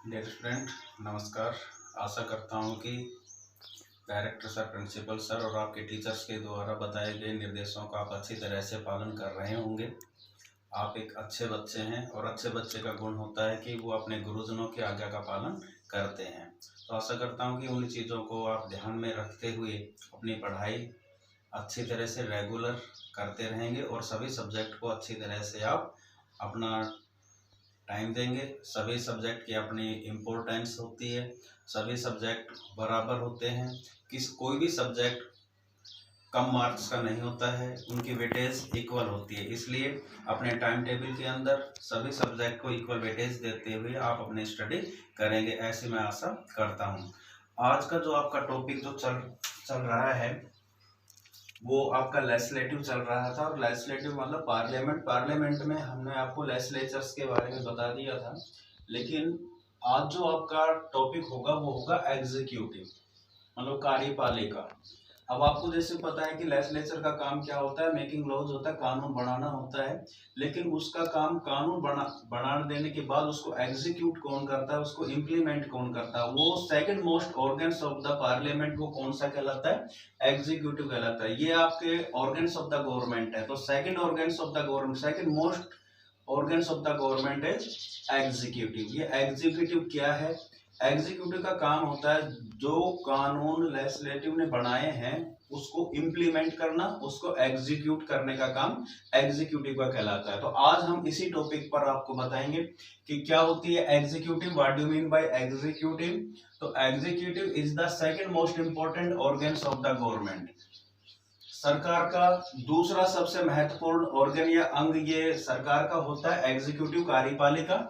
Dear student, नमस्कार। आशा करता हूँ कि डायरेक्टर सर, प्रिंसिपल सर और आपके टीचर्स के द्वारा बताए गए निर्देशों का आप अच्छी तरह से पालन कर रहे होंगे। आप एक अच्छे बच्चे हैं और अच्छे बच्चे का गुण होता है कि वो अपने गुरुजनों की आज्ञा का पालन करते हैं। तो आशा करता हूँ कि उन चीज़ों को आप ध्यान में रखते हुए अपनी पढ़ाई अच्छी तरह से रेगुलर करते रहेंगे और सभी सब्जेक्ट को अच्छी तरह से आप अपना टाइम देंगे। सभी सब्जेक्ट की अपनी इम्पोर्टेंस होती है, सभी सब्जेक्ट बराबर होते हैं। कोई भी सब्जेक्ट कम मार्क्स का नहीं होता है, उनकी वेटेज इक्वल होती है। इसलिए अपने टाइम टेबल के अंदर सभी सब्जेक्ट को इक्वल वेटेज देते हुए आप अपनी स्टडी करेंगे, ऐसी मैं आशा करता हूँ। आज का जो आपका टॉपिक जो चल रहा है वो आपका लेजिस्लेटिव चल रहा था। और लेजिस्लेटिव मतलब पार्लियामेंट में हमने आपको लेजिस्लेचर्स के बारे में बता दिया था। लेकिन आज जो आपका टॉपिक होगा वो होगा एग्जीक्यूटिव, मतलब कार्यपालिका। अब आपको जैसे पता है कि लेजिस्लेचर का काम क्या होता है, मेकिंग लॉज होता है, कानून बनाना होता है। लेकिन उसका काम कानून बना देने के बाद उसको एग्जीक्यूट कौन करता है, उसको इम्प्लीमेंट कौन करता है, वो second most organs of the parliament वो कौन सा कहलाता है, एग्जीक्यूटिव कहलाता है। ये आपके ऑर्गन्स ऑफ द गवर्नमेंट है। तो second organs of the government, second most organs of the government is executive. ये एग्जीक्यूटिव क्या है? एग्जीक्यूटिव का काम होता है जो कानून लेजिस्लेटिव ने बनाए हैं उसको इम्प्लीमेंट करना, उसको एग्जीक्यूट करने का काम एग्जीक्यूटिव का कहलाता है। तो आज हम इसी टॉपिक पर आपको बताएंगे कि क्या होती है executive, what do mean by executive. तो executive is the second most important organs of the government. सरकार का दूसरा सबसे महत्वपूर्ण ऑर्गन या अंग ये सरकार का होता है एग्जीक्यूटिव, कार्यपालिका।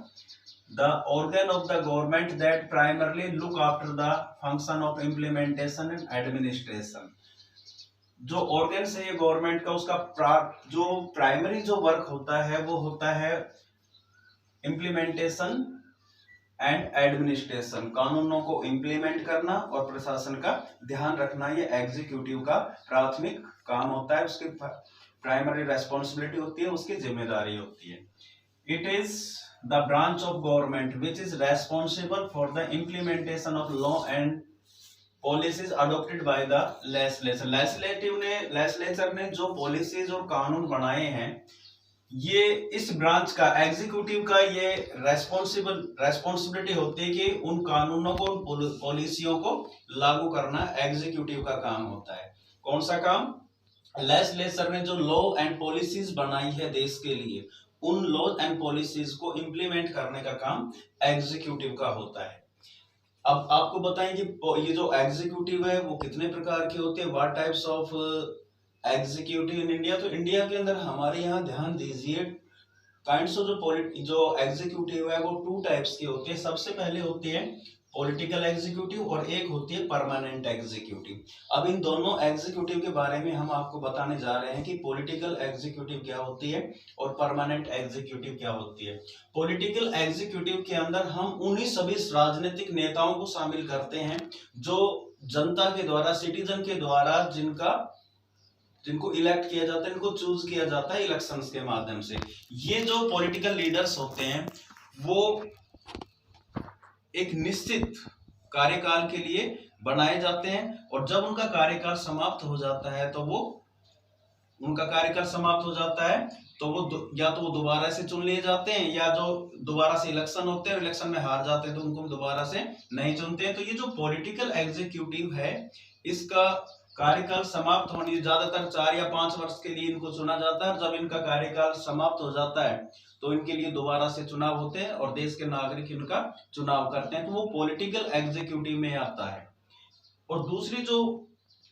The organ of the government that primarily look after the function of implementation and administration। जो ऑर्गन है ये गवर्नमेंट का, उसका जो प्राइमरी जो वर्क होता है वो होता है इम्प्लीमेंटेशन एंड एडमिनिस्ट्रेशन, कानूनों को इम्प्लीमेंट करना और प्रशासन का ध्यान रखना। ये एग्जीक्यूटिव का प्राथमिक काम होता है, उसकी प्राइमरी रेस्पॉन्सिबिलिटी होती है, उसकी जिम्मेदारी होती है। It is the branch of government which is responsible for the implementation of law and policies adopted by the legislature। legislature ने जो policies और कानून बनाए हैं, ये इस ब्रांच का, एग्जीक्यूटिव का ये रेस्पॉन्सिबिलिटी होती है कि उन कानूनों को, पॉलिसियों को लागू करना एग्जीक्यूटिव का काम होता है। कौन सा काम? लेजिस्लेचर ने जो लॉ एंड पॉलिसीज बनाई है देश के लिए, उन लॉज एंड पॉलिसीज को इंप्लीमेंट करने का काम एग्जीक्यूटिव का होता है। अब आपको बताएं कि ये जो एग्जीक्यूटिव है वो कितने प्रकार के होते हैं, what types of executive in India. तो इंडिया के अंदर हमारे यहाँ ध्यान दीजिए, काइंड्स ऑफ जो एग्जीक्यूटिव है वो टू टाइप्स के होते हैं। सबसे पहले होते हैं पॉलिटिकल एग्जीक्यूटिव और एक होती है परमानेंट एग्जीक्यूटिव। अब इन दोनों एग्जीक्यूटिव के बारे में हम आपको बताने जा रहे हैं कि पॉलिटिकल एग्जीक्यूटिव क्या होती है और परमानेंट एग्जीक्यूटिव क्या होती है। पॉलिटिकल एग्जीक्यूटिव के अंदर हम उन्हीं सभी राजनीतिक नेताओं को शामिल करते हैं जो जनता के द्वारा, सिटीजन के द्वारा जिनको इलेक्ट किया जाता है, इनको चूज किया जाता है इलेक्शंस के माध्यम से। ये जो पॉलिटिकल लीडर्स होते हैं वो एक निश्चित कार्यकाल के लिए बनाए जाते हैं और जब उनका कार्यकाल समाप्त हो जाता है तो वो या तो वो दोबारा से चुन लिए जाते हैं, या जो दोबारा से इलेक्शन होते हैं, इलेक्शन में हार जाते हैं तो उनको दोबारा से नहीं चुनते हैं। तो ये जो पॉलिटिकल एग्जीक्यूटिव है इसका कार्यकाल समाप्त होने, ज्यादातर 4 या 5 वर्ष के लिए इनको चुना जाता है। जब इनका कार्यकाल समाप्त हो जाता है तो इनके लिए दोबारा से चुनाव होते हैं और देश के नागरिक इनका चुनाव करते हैं, तो वो पॉलिटिकल एग्जीक्यूटिव में आता है। और दूसरी जो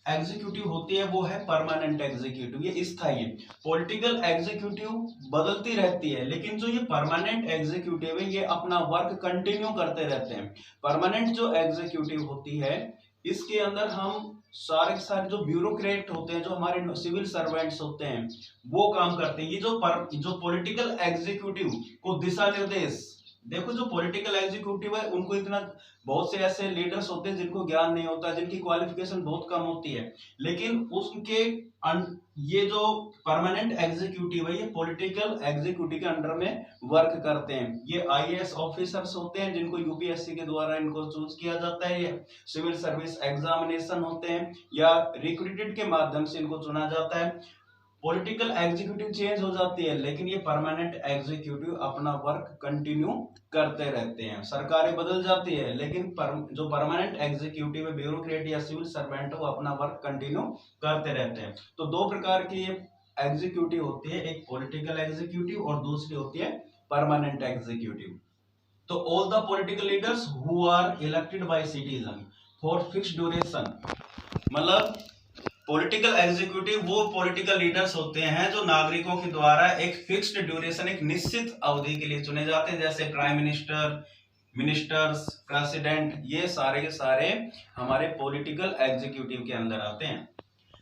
एग्जीक्यूटिव होती है वो है परमानेंट एग्जीक्यूटिव, ये स्थायी है। पॉलिटिकल एग्जीक्यूटिव बदलती रहती है, लेकिन जो ये परमानेंट एग्जीक्यूटिव है ये अपना वर्क कंटिन्यू करते रहते हैं। परमानेंट जो एग्जीक्यूटिव होती है इसके अंदर हम सारे के सारे जो ब्यूरोक्रेट होते हैं, जो हमारे सिविल सर्वेंट्स होते हैं, वो काम करते हैं। ये जो पॉलिटिकल एग्जीक्यूटिव को दिशा निर्देश देखो जो पॉलिटिकल एग्जीक्यूटिव है उनको इतना, बहुत से ऐसे लीडर्स होते हैं जिनको ज्ञान नहीं होता, जिनकी क्वालिफिकेशन बहुत कम होती है, लेकिन उसके ये जो परमानेंट एग्जीक्यूटिव है ये पॉलिटिकल एग्जीक्यूटिव के अंडर में वर्क करते हैं। ये आईएएस ऑफिसर्स होते हैं जिनको यूपीएससी के द्वारा इनको चूज किया जाता है, ये सिविल सर्विस एग्जामिनेशन होते हैं या रिक्रूटेड के माध्यम से इनको चुना जाता है। पॉलिटिकल एग्जीक्यूटिव चेंज हो जाती है, लेकिन ये परमानेंट एग्जीक्यूटिव अपना वर्क कंटिन्यू करते रहते हैं। सरकारें बदल जाती है, लेकिन जो परमानेंट एग्जीक्यूटिव है, ब्यूरोक्रेट या सिविल सर्वेंट, वो अपना वर्क कंटिन्यू करते रहते हैं। तो दो प्रकार की एग्जीक्यूटिव होती है, एक पॉलिटिकल एग्जीक्यूटिव और दूसरी होती है परमानेंट एग्जीक्यूटिव। तो all the political leaders who are elected by citizen for fixed duration, मतलब पॉलिटिकल एग्जीक्यूटिव वो पॉलिटिकल लीडर्स होते हैं जो नागरिकों के द्वारा एक फिक्स्ड ड्यूरेशन, एक निश्चित अवधि के लिए चुने जाते हैं, जैसे प्राइम मिनिस्टर, मिनिस्टर्स, प्रेसिडेंट, ये सारे के सारे हमारे पॉलिटिकल एग्जीक्यूटिव के अंदर आते हैं।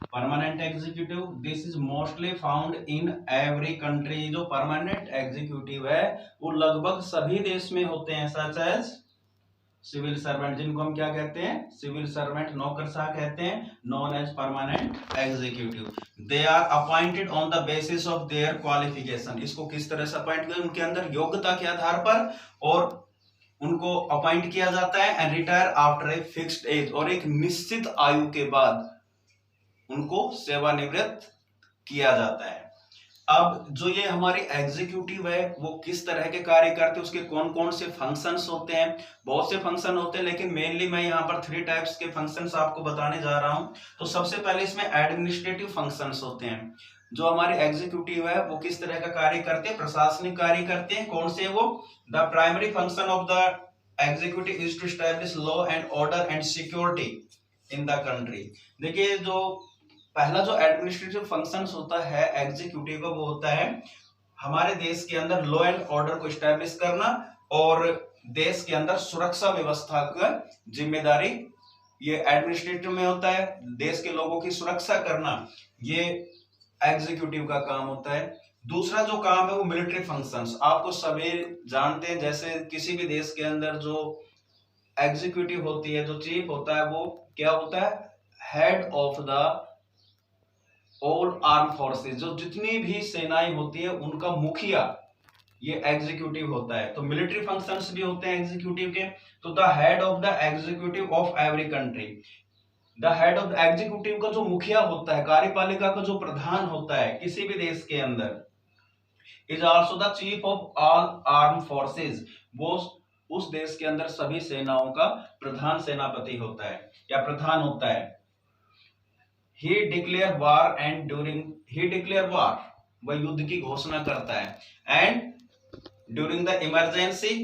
Permanent executive, this is mostly found in every country. जो परमानेंट एग्जीक्यूटिव है वो लगभग सभी देश में होते हैं, सच एज सिविल सर्वेंट, जिनको हम क्या कहते हैं, सिविल सर्वेंट, नौकरशाह कहते हैं, known as permanent executive. They are appointed on the basis of their qualification. इसको किस तरह से अपॉइंट करें, उनके अंदर योग्यता के आधार पर, और उनको अपॉइंट किया जाता है and retire after a fixed age, और एक निश्चित आयु के बाद उनको सेवानिवृत्त किया जाता है। अब जो ये हमारी एग्जीक्यूटिव है वो किस तरह के कार्य करते हैं, उसके कौन कौन से फंक्शंस होते हैं। बहुत से फंक्शन होते हैं, लेकिन मेनली मैं यहाँ पर 3 टाइप्स के फंक्शंस आपको बताने जा रहा हूँ। तो सबसे पहले इसमें एडमिनिस्ट्रेटिव फंक्शंस होते हैं। जो हमारे एग्जीक्यूटिव है वो किस तरह का कार्य करते हैं, प्रशासनिक कार्य करते हैं। कौन से वो, the primary function of the executive is to establish law and order and security in the country. देखिए जो पहला जो एडमिनिस्ट्रेटिव फंक्शंस होता है एग्जीक्यूटिव का, वो होता है हमारे देश के अंदर लॉ एंड ऑर्डर को एस्टैब्लिश करना और देश के अंदर सुरक्षा व्यवस्था का जिम्मेदारी ये एडमिनिस्ट्रेटिव में होता है। देश के लोगों की सुरक्षा करना ये एग्जीक्यूटिव का काम होता है। दूसरा जो काम है वो मिलिट्री फंक्शंस। आपको सभी जानते हैं, जैसे किसी भी देश के अंदर जो एग्जीक्यूटिव होती है, जो चीफ होता है, वो क्या होता है, head of the all arm forces. जो जितनी भी सेनाएं होती है उनका मुखिया ये एग्जीक्यूटिव होता है। तो मिलिट्री फंक्शंस भी होते हैं एग्जीक्यूटिव के। तो the head of the executive of every country, the head of the executive का जो मुखिया होता है, कार्यपालिका का जो प्रधान होता है किसी भी देश के अंदर, is also the chief of all arm forces. वो उस देश के अंदर सभी सेनाओं का प्रधान सेनापति होता है या प्रधान होता है। He declare war and he declare war, वह युद्ध की घोषणा करता है। And during the emergency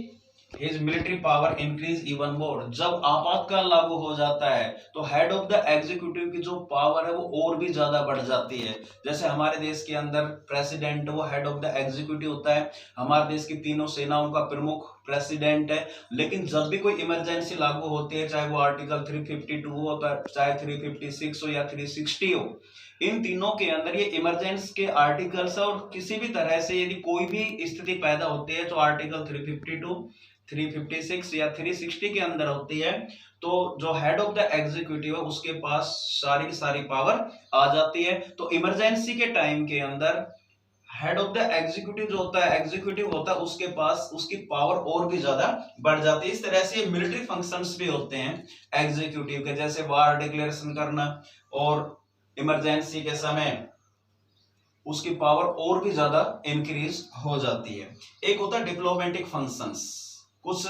his military power increase even more। जब आपातकाल लागू हो जाता है तो हेड ऑफ द एग्जीक्यूटिव की जो पावर है वो और भी ज्यादा बढ़ जाती है। जैसे हमारे देश के अंदर प्रेसिडेंट वो हेड ऑफ द एग्जीक्यूटिव होता है, हमारे देश की तीनों सेनाओं का प्रमुख प्रेसिडेंट है। लेकिन जब भी कोई इमरजेंसी लागू होती है, चाहे वो आर्टिकल 352 हो, चाहे 356 हो या 360 हो, इन तीनों के अंदर ये इमरजेंसी के आर्टिकल्स, और किसी भी तरह से यदि कोई भी स्थिति पैदा होती है तो आर्टिकल 352, 356 या 360 के अंदर होती है, तो जो हेड ऑफ द एग्जीक्यूटिव है उसके पास सारी की सारी पावर आ जाती है। तो इमरजेंसी के टाइम के अंदर हेड ऑफ द एग्जीक्यूटिव जो होता है, एग्जीक्यूटिव होता है, उसके पास उसकी पावर और भी ज्यादा बढ़ जाती है। इस तरह से मिलिट्री फंक्शंस भी होते हैं एग्जीक्यूटिव के, जैसे वार डिक्लेरेशन करना, और इमरजेंसी के समय उसकी पावर और भी ज्यादा इंक्रीज हो जाती है। एक होता है डिप्लोमेटिक फंक्शंस। कुछ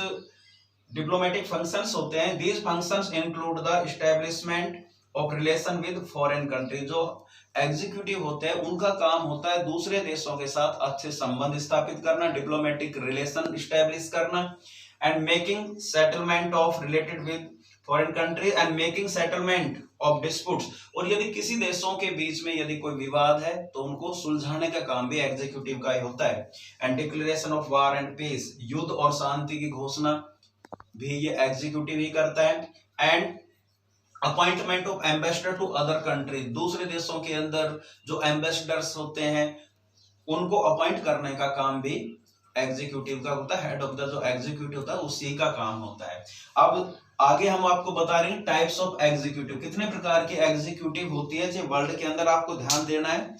डिप्लोमेटिक फंक्शंस होते हैं। These functions include the establishment of relation with foreign country. जो एग्जीक्यूटिव होते हैं उनका काम होता है दूसरे देशों के साथ अच्छे संबंध स्थापित करना, डिप्लोमेटिक रिलेशन एस्टेब्लिश करना, and making settlement of related with foreign country and making settlement of disputes. और यदि किसी देशों के बीच में यदि कोई विवाद है तो उनको सुलझाने का काम भी एग्जीक्यूटिव का ही होता है। And declaration of war and peace, युद्ध और शांति की घोषणा भी ये एग्जीक्यूटिव ही करता है। And appointment of ambassador to other country, दूसरे देशों के अंदर जो एम्बेसडर्स होते हैं उनको अपॉइंट करने का काम भी एग्जीक्यूटिव का होता है, हेड ऑफ द जो एग्जीक्यूटिव होता है उसी का काम होता है। अब आगे हम आपको बता रहे हैं टाइप्स ऑफ एग्जीक्यूटिव, कितने प्रकार की एग्जीक्यूटिव होती है। जो वर्ल्ड के अंदर आपको ध्यान देना है,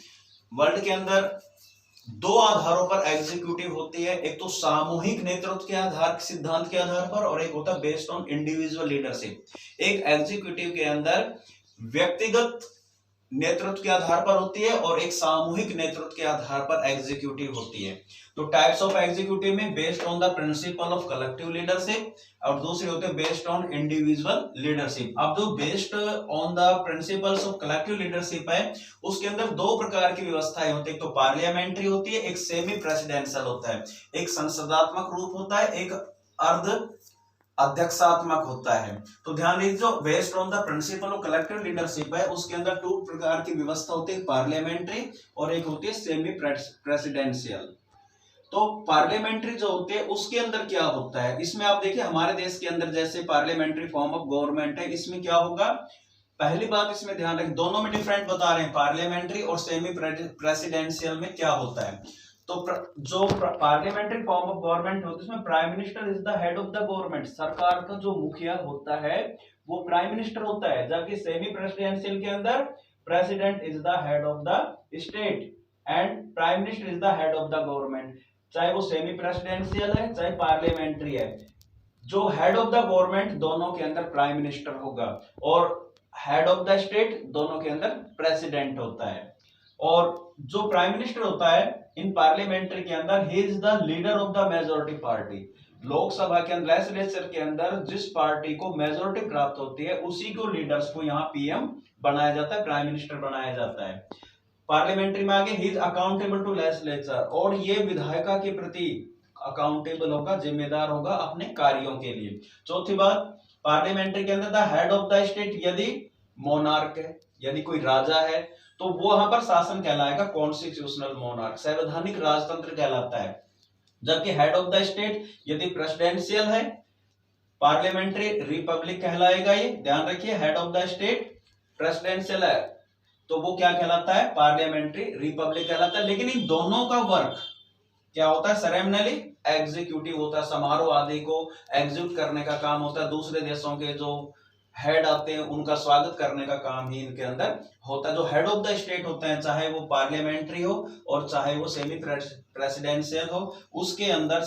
वर्ल्ड के अंदर दो आधारों पर एग्जीक्यूटिव होती है, एक तो सामूहिक नेतृत्व के आधार सिद्धांत के आधार पर, और एक होता है बेस्ड ऑन इंडिविजुअल लीडरशिप। एक एग्जीक्यूटिव के अंदर व्यक्तिगत नेतृत्व के आधार पर होती है और एक सामूहिक नेतृत्व के आधार पर एग्जीक्यूटिव होती है। तो टाइप्स ऑफ एग्जीक्यूटिव में based on the principle of collective leadership, और दूसरे होते हैं बेस्ड ऑन इंडिविजुअल लीडरशिप। अब जो based on the principles of collective leadership है, उसके अंदर दो प्रकार की व्यवस्थाएं होती है, एक तो पार्लियामेंट्री होती है, एक सेमी प्रेसिडेंशियल होता है। एक संसदात्मक रूप होता है, एक अर्ध अध्यक्षात्मक होता है। तो ध्यान दीजिए, जो based on the principle of collective leadership है उसके अंदर दो प्रकार की व्यवस्था होती है, पार्लियामेंट्री और एक होती है सेमी प्रेसिडेंशियल। तो पार्लियामेंट्री जो होते हैं उसके अंदर क्या होता है, इसमें आप देखिए हमारे देश के अंदर जैसे पार्लियामेंट्री फॉर्म ऑफ गवर्नमेंट है, इसमें क्या होगा, पहली बात इसमें ध्यान रखें, दोनों में डिफरेंट बता रहे हैं, पार्लियामेंट्री और सेमी प्रेसिडेंशियल में क्या होता है। तो जो पार्लियामेंट्री फॉर्म ऑफ गवर्नमेंट होती है उसमें prime minister is the head of the government, सरकार का जो मुखिया होता है वो प्राइम मिनिस्टर होता है, जबकि सेमी प्रेसिडेंशियल के अंदर president is the head of the state and prime minister is the head of the government, चाहे वो सेमी प्रेसिडेंशियल है चाहे पार्लियामेंट्री है। जो हेड ऑफ द गवर्नमेंट दोनों के अंदर प्राइम मिनिस्टर होगा और हेड ऑफ द स्टेट दोनों के अंदर प्रेसिडेंट होता है। और जो प्राइम मिनिस्टर होता है इन पार्लियामेंट्री के अंदर ही is the leader of the majority party. Lok Sabha के अंदर लेजिस्लेचर के अंदर जिस पार्टी को मेजोरिटी प्राप्त होती है उसी को लीडर्स को यहाँ पीएम बनाया जाता है, प्राइम मिनिस्टर बनाया जाता है। पार्लियामेंट्री में आगे ही इज अकाउंटेबल टू लेजिस्लेचर, और ये विधायिका के प्रति अकाउंटेबल होगा, जिम्मेदार होगा अपने कार्यों के लिए। चौथी बात, पार्लियामेंट्री के अंदर the head of the state यदि मोनार्क है, यदि कोई राजा है तो वो वहां पर शासन कहलाएगा कॉन्स्टिट्यूशनल मोनार्क, संवैधानिक राजतंत्र कहलाता है। जबकि हेड ऑफ द स्टेट यदि प्रेसिडेंशियल है, पार्लियामेंट्री रिपब्लिक कहलाएगा। ये ध्यान रखिए, head of the state presidential है तो वो क्या कहलाता है, पार्लियामेंट्री रिपब्लिक कहलाता है। लेकिन इन दोनों का वर्क क्या होता है, सेरेमनली एग्जीक्यूटिव होता है, समारोह आदि को एग्जीक्यूट करने का काम होता है। दूसरे देशों के जो हेड आते हैं उनका स्वागत करने का काम ही इनके अंदर होता है। जो हेड ऑफ द स्टेट होते हैं, चाहे वो पार्लियामेंट्री हो और चाहे वो सेमी प्रेसिडेंशियल हो, उसके अंदर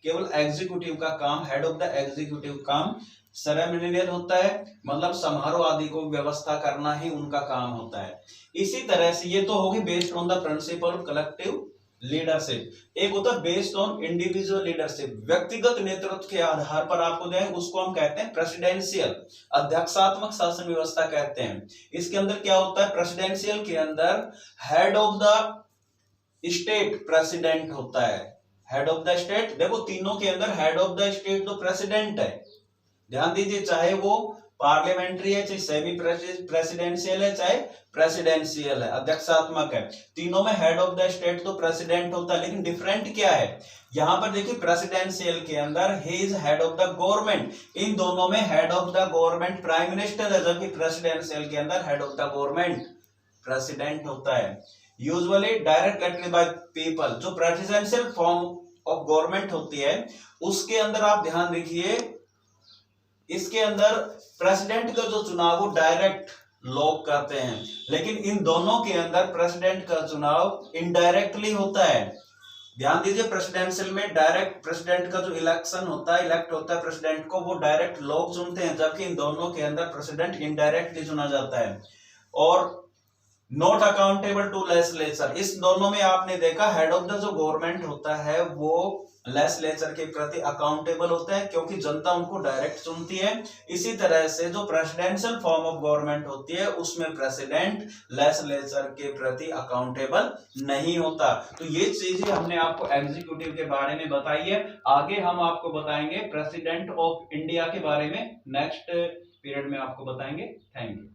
केवल एग्जीक्यूटिव का काम, हेड ऑफ द एग्जीक्यूटिव काम सेरेमनियल होता है, मतलब समारोह आदि को व्यवस्था करना ही उनका काम होता है। इसी तरह से ये तो होगी based on the principle of collective leadership. एक होता है बेस्ड ऑन इंडिविजुअल लीडरशिप, व्यक्तिगत नेतृत्व के आधार पर आपको दें, उसको हम कहते हैं प्रेसिडेंशियल, अध्यक्षात्मक शासन व्यवस्था कहते हैं। इसके अंदर क्या होता है, प्रेसिडेंशियल के अंदर head of the state president होता है। हेड ऑफ द स्टेट, देखो तीनों के अंदर हेड ऑफ द स्टेट तो प्रेसिडेंट है। ध्यान दीजिए, चाहे वो पार्लियामेंट्री है, चाहे सेमी प्रेसिडेंशियल है, चाहे प्रेसिडेंशियल है, अध्यक्षात्मक है, तीनों में हेड ऑफ द स्टेट तो प्रेसिडेंट होता है। लेकिन डिफरेंट क्या है, यहां पर देखिए प्रेसिडेंशियल के अंदर ही is head of the government, इन दोनों में head of the government prime minister है, जबकि प्रेसिडेंशियल के अंदर head of the government president होता है। Usually direct elected by people. जो प्रेसिडेंशियल फॉर्म ऑफ गवर्नमेंट होती है उसके अंदर आप ध्यान रखिए, इसके अंदर प्रेसिडेंट का जो चुनाव वो डायरेक्ट लोग करते हैं, लेकिन इन दोनों के अंदर प्रेसिडेंट का चुनाव इनडायरेक्टली होता है। ध्यान दीजिए, प्रेसिडेंशियल में डायरेक्ट प्रेसिडेंट का जो इलेक्शन होता है, इलेक्ट होता है प्रेसिडेंट को, वो डायरेक्ट लोग चुनते हैं, जबकि इन दोनों के अंदर प्रेसिडेंट इनडायरेक्टली चुना जाता है। और नॉट अकाउंटेबल टू लेजिस्लेचर, इस दोनों में आपने देखा हेड ऑफ द जो गवर्नमेंट होता है वो लेजिस्लेचर के प्रति अकाउंटेबल होता है, क्योंकि जनता उनको डायरेक्ट चुनती है। इसी तरह से जो प्रेसिडेंशियल फॉर्म ऑफ गवर्नमेंट होती है उसमें प्रेसिडेंट लेजिस्लेचर के प्रति अकाउंटेबल नहीं होता। तो ये चीजें हमने आपको एग्जीक्यूटिव के बारे में बताई है। आगे हम आपको बताएंगे प्रेसिडेंट ऑफ इंडिया के बारे में, नेक्स्ट पीरियड में आपको बताएंगे। Thank you.